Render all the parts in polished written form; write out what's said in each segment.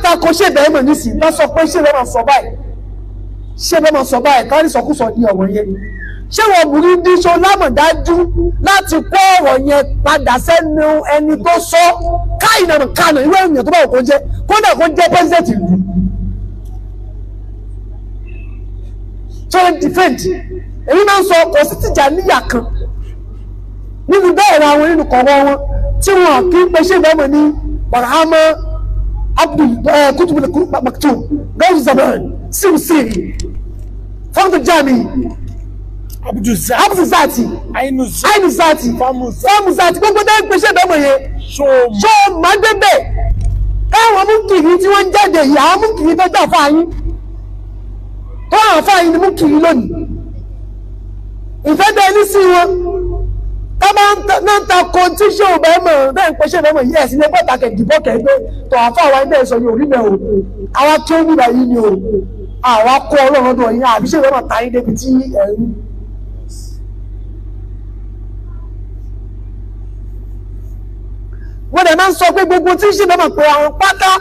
tako ṣé bẹ́ẹ̀ mọ̀ nísì bá sọ pé ṣé bẹ́ẹ̀ mọ̀ sọ báyìí ṣé bẹ́ẹ̀ mọ̀ sọ báyìí kárí sọkúsọ ní ọ̀rọ̀ yẹn ṣé wọ́n burú ní ṣo lámọ̀dájú láti kó ọ̀rọ̀ yẹn padà sẹ́nu ẹni tó sọ káyìnà kánà ìwé ènìyàn tó bá òkú jẹ́ kódà kó jẹ́ pẹ́sidẹ̀ntì ìlú tó ń dìfẹ́ǹtì èyí máa ń sọ kò sí tìjà níyà kan nínú bẹ́ẹ̀ ra àwọn nínú kọ̀ọ̀rọ̀ wọn tí wọn kì í pe ṣé bẹ́ẹ̀ mọ̀ ní barahama abdul kutubul maktum gawsu zaman siri fọ́nkù jami abdul zati ainu zati famu zati gbogbo dẹ́ pe ṣé bẹ́ẹ̀ mọ̀ yẹn ṣó máa gbé bẹ́ẹ̀ káwọn mú kìrì tí wọ́n ń jáde yìí àwọn mú kìrì tó jà fáyín tó àwọn fáyín ni mú kìrì lónìí ìfẹ́ bẹ́ẹ̀ ní sí wọn tọ́ba náà ta ko tí ṣé ò bẹ́ẹ̀ mọ̀ bẹ́ẹ̀ ń pẹ́ ṣé bẹ́ẹ̀ mọ̀ yẹ́ ẹ̀sìn ní pàtàkì ìdìbò kẹ́gbẹ́ tó àfa àwa ẹgbẹ́ ìsọ ní orí bẹ́ẹ̀ o àwa tó ń wúra yìí ni o àwa kó ọlọ́run ọdún ọ̀yìn àbí ṣé bẹ́ẹ̀ mọ̀ táyé débi tí ẹ̀rú. wọ́n dẹ̀ máa ń sọ pé gbogbo tí ṣé bẹ́ẹ̀ mọ̀ pé àwọn pátá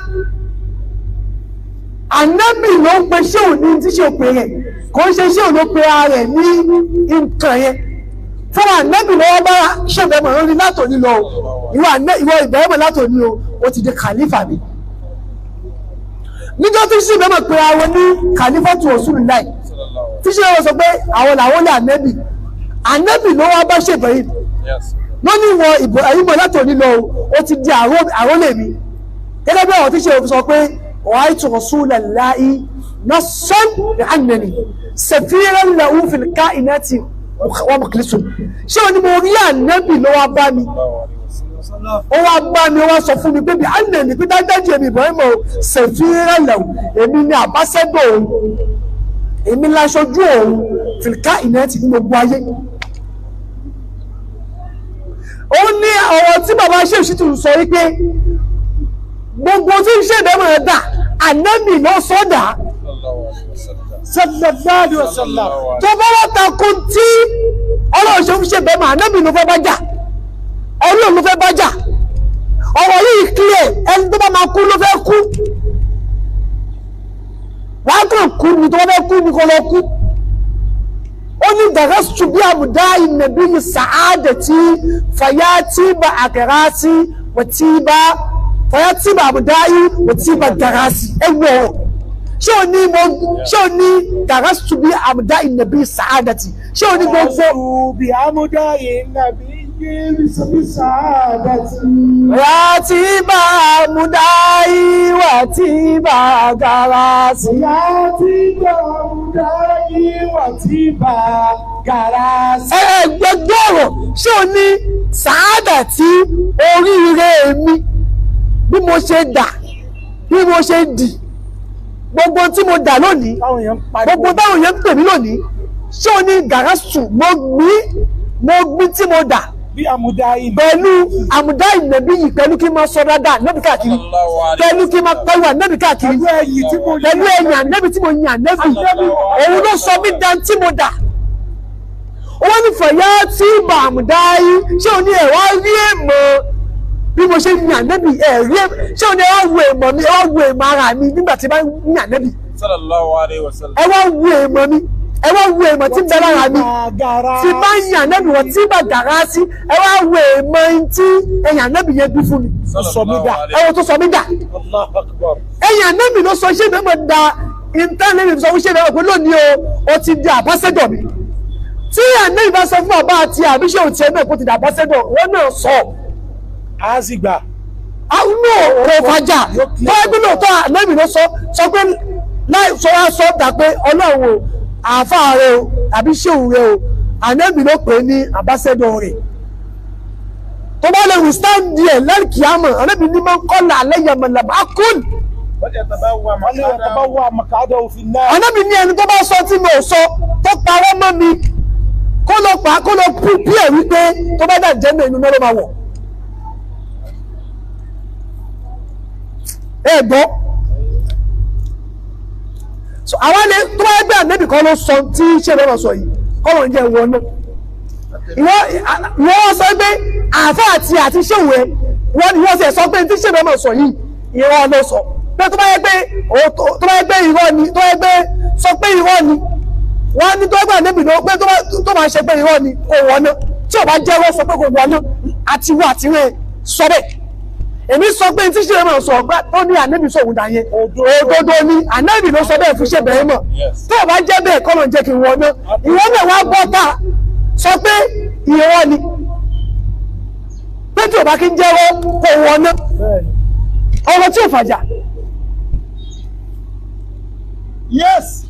ànábì ló ń pe ṣé òní tí ṣé òpè rẹ̀ kò ń ṣe ṣé òní pe ara rẹ̀ ní nǹkan yẹn fún ànábì lọ́wọ́ bá ṣẹ̀bẹ̀mọ̀ lórí látòní lọ ìwọ ìbẹ̀rẹ̀mọ̀ látòní o ti di khalifa mi níjọ́ tí ṣẹ̀bẹ̀mọ̀ pé àwọn ní khalifatu Rasulullah tí ṣẹ̀bẹ̀mọ̀ sọ pé àwọn làwọn lè ànábì lọ́wọ́ bá ṣẹ̀bẹ̀rẹ̀ wọ́n ní ìwọ Ibrahim látòní lọ o ti di àrólé mi gẹ́gẹ́ bí àwọn tí ṣẹ̀bẹ̀mọ̀ sọ pé ra'aytu Rasulallahi nassan bi annani safiran lahu fil kainati wọ́n mọ̀ kìlísùn ṣé o ní mo rí ànábì ló wá bá mi ó wá bá mi ó wá sọ fún mi pé bí àná ní pété dájú èmi Ibrahim ṣèfìrẹ́ lẹ́wọ̀ èmi ní àbáṣẹ́dọ̀ òun èmi láṣojú òun fìlíkà ìnẹ́ẹ̀tì ní gbogbo ayé ó ní ọ̀rọ̀ tí bàbá ṣe òṣìṣẹ́ tó sọ wípé gbogbo tí ń ṣe ìdẹ́mọ̀ rẹ̀ dà ànábì ló sọ́dà sallallahu alaihi wasallam tó bá wá takun tí ọlọ́run ṣe ń ṣe bẹ́ẹ̀ máa nábì ló fẹ́ bá jà ọlọ́run ló fẹ́ bá jà ọ̀rọ̀ yìí clear ẹni tó bá máa kú ló fẹ́ kú wàá kàn kú ni tó bá fẹ́ kú ni kò lọ kú ó ní darastu bí àbùdá ìnàbí ní sàádẹ̀tì fàyàtìbà àkàràsì wàtìbà fàyàtìbà àbùdá yìí wàtìbà dàrásì ẹ̀wọ̀ ṣé o ní darastu bí àmúdá ìnàbí sàádàtì ṣé o ní gbogbo bí àmúdá ìnàbí sàádàtì wà tí bá àmúdá ìwà tí bá garasi wà tí bá àmúdá ìwà tí bá garasi. gbogbo ọ̀rọ̀ ṣé o ní sàádàtì oríire mi bí mo ṣe dà bí mo ṣe dì gbogbo tí mo dà lónìí gbogbo táwọn èèyàn ń pè mí lónìí ṣé o ní garasu mo gbí tí mo dà pẹ̀lú àmúdá ìnàbí yìí pẹ̀lú kí n máa sọ dáadáa nẹ́bí káàkiri pẹ̀lú kí n máa pẹ̀lú ànẹ́bí káàkiri pẹ̀lú ẹ̀yìn ànẹ́bí tí mo yìn ànẹ́bí òun ló sọ mí dá tí mo dà wọ́n ní fẹ̀yà tí ìbà àmúdá yìí ṣé o ní ẹ̀wá rí èèmọ̀ bí mo ṣe yìn ànẹ́bí ẹ̀rí ṣé o ní ẹ wá wo èèmọ̀ mi ẹ wá wo èèmọ̀ ara mi nígbà tí bá yìn ànẹ́bí sallallahu alaihi wasallam ẹ wá wo èèmọ̀ mi ẹ wá wo èèmọ̀ tí ń bẹ lára mi tí bá yìn ànẹ́bí wọ́n tí bá dàrá sí ẹ wá wo èèmọ̀ tí ẹ̀yìn ànẹ́bí yẹn bí fún mi ẹ wọ́n tó sọ mí dà ẹ̀yìn ànẹ́bí ló sọ iṣẹ́ mẹ́mọ̀ da intanẹ́ẹ̀tì sọ fún iṣẹ́ mẹ́mọ̀ pé lónìí o ti di àbáṣẹ́dọ̀ mi tí ànẹ́bí bá sọ fún bàbá àti àbíṣẹ́ òtí ẹ̀ náà kó ti di àbáṣẹ́dọ̀ wọ́n náà sọ a sì gbà. àwọn kò fàjà tó ẹgbẹ́ lóòótọ́ ànábì ló sọ pé láì sọ wá sọ dà pé ọlọ́run o àáfàá rẹ o àbí ṣéwù rẹ o ànábì ló pè é ní àbáṣẹ́dọ̀ rẹ̀ tó bá lè withstand díẹ̀ lẹ́yìn kìámọ̀ ànábì ní máa ń kọ́lá àlẹ́yàmọ̀ akún. ànábì ní ẹni tó bá sọ tí mi ò sọ tó parọ́ mọ́ mi kó lọ pí ẹ̀ wípé tó bá dà jẹ́ mẹ́rin mẹ́rin máa wọ̀. gbọ́ so àwọn ilé tó bá gbé ànẹ́bì kan ló sọ tí ṣe lọ́rọ̀ sọ yìí kọ́lọ̀ ń jẹ́ ìwọ náà ìwọ sọ pé àfá àti ṣéwù ẹ wọ́n ni wọ́n sì sọ pé tí ṣe lọ́rọ̀ sọ yìí ìwọ ló sọ pé tó bá yẹ pé irọ́ ni tó yẹ pé sọ pé irọ́ ni wọ́n ní tó yẹ pé ànábì ló pé tó máa ṣe pé irọ́ ni kò wọ́n ná tí ò bá jẹ́wọ́ sọ pé kò wọ́n ná àti wọ́n àti rẹ̀ sọ bẹ́ẹ̀ èmi sọ pé tí ṣe máa sọ ọgbà tó ní ànábì sọ òun dà yẹn òdodo ni ànábì ló sọ bẹ́ẹ̀ fún ṣe bẹ́ẹ̀ mọ̀ tó ò bá jẹ́ bẹ́ẹ̀ kọ́ ló ń jẹ́ kí wọ́n ná ìwọ́n náà wá bọ́ ta sọ pé irọ́ ni pé tí ò bá kí ń jẹ́wọ́ kò wọ́n ná ọ̀rọ̀ tí ò fàjà. Yes.